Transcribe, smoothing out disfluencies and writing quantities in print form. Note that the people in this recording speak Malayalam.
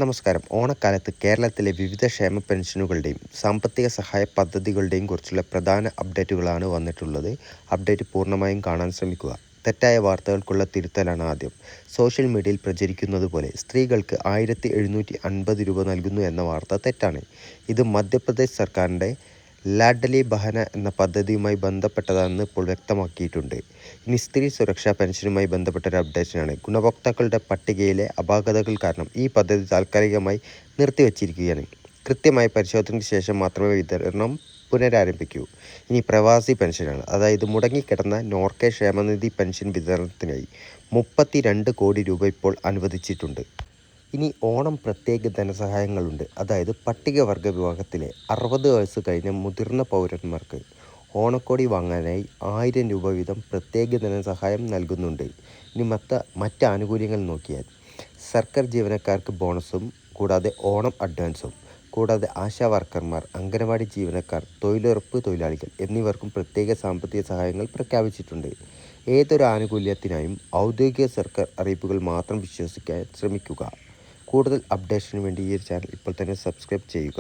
നമസ്കാരം. ഓണക്കാലത്ത് കേരളത്തിലെ വിവിധ ക്ഷേമ പെൻഷനുകളുടെയും സാമ്പത്തിക സഹായ പദ്ധതികളുടെയും കുറിച്ചുള്ള പ്രധാന അപ്ഡേറ്റുകളാണ് വന്നിട്ടുള്ളത്. അപ്ഡേറ്റ് പൂർണ്ണമായും കാണാൻ ശ്രമിക്കുക. തെറ്റായ വാർത്തകൾക്കുള്ള തിരുത്തലാണ് ആദ്യം. സോഷ്യൽ മീഡിയയിൽ പ്രചരിക്കുന്നത് പോലെ സ്ത്രീകൾക്ക് 1750 രൂപ നൽകുന്നു എന്ന വാർത്ത തെറ്റാണ്. ഇത് മധ്യപ്രദേശ് സർക്കാരിൻ്റെ ലാഡ്ലി ബഹന എന്ന പദ്ധതിയുമായി ബന്ധപ്പെട്ടതാണെന്ന് ഇപ്പോൾ വ്യക്തമാക്കിയിട്ടുണ്ട്. ഇനി സ്ത്രീ സുരക്ഷാ പെൻഷനുമായി ബന്ധപ്പെട്ട ഒരു അപ്ഡേഷനാണ്. ഗുണഭോക്താക്കളുടെ പട്ടികയിലെ അപാകതകൾ കാരണം ഈ പദ്ധതി താൽക്കാലികമായി നിർത്തിവച്ചിരിക്കുകയാണ്. കൃത്യമായ പരിശോധനയ്ക്ക് ശേഷം മാത്രമേ വിതരണം പുനരാരംഭിക്കൂ. ഇനി പ്രവാസി പെൻഷനാണ്. അതായത് മുടങ്ങിക്കിടന്ന നോർക്കെ ക്ഷേമനിധി പെൻഷൻ വിതരണത്തിനായി 32 കോടി രൂപ ഇപ്പോൾ അനുവദിച്ചിട്ടുണ്ട്. ഇനി ഓണം പ്രത്യേക ധനസഹായങ്ങളുണ്ട്. അതായത് പട്ടികവർഗ വിഭാഗത്തിലെ 60 വയസ്സ് കഴിഞ്ഞ മുതിർന്ന പൗരന്മാർക്ക് ഓണക്കോടി വാങ്ങാനായി 1000 രൂപ വീതം പ്രത്യേക ധനസഹായം നൽകുന്നുണ്ട്. ഇനി മറ്റ് ആനുകൂല്യങ്ങൾ നോക്കിയാൽ സർക്കാർ ജീവനക്കാർക്ക് ബോണസും കൂടാതെ ഓണം അഡ്വാൻസും, കൂടാതെ ആശാ വർക്കർമാർ, അംഗനവാടി ജീവനക്കാർ, തൊഴിലുറപ്പ് തൊഴിലാളികൾ എന്നിവർക്കും പ്രത്യേക സാമ്പത്തിക സഹായങ്ങൾ പ്രഖ്യാപിച്ചിട്ടുണ്ട്. ഏതൊരു ആനുകൂല്യത്തിനായും ഔദ്യോഗിക സർക്കാർ അറിയിപ്പുകൾ മാത്രം വിശ്വസിക്കാൻ ശ്രമിക്കുക. കൂടുതൽ അപ്ഡേഷന് വേണ്ടി ഈ ചാനൽ ഇപ്പോൾ തന്നെ സബ്സ്ക്രൈബ് ചെയ്യുക.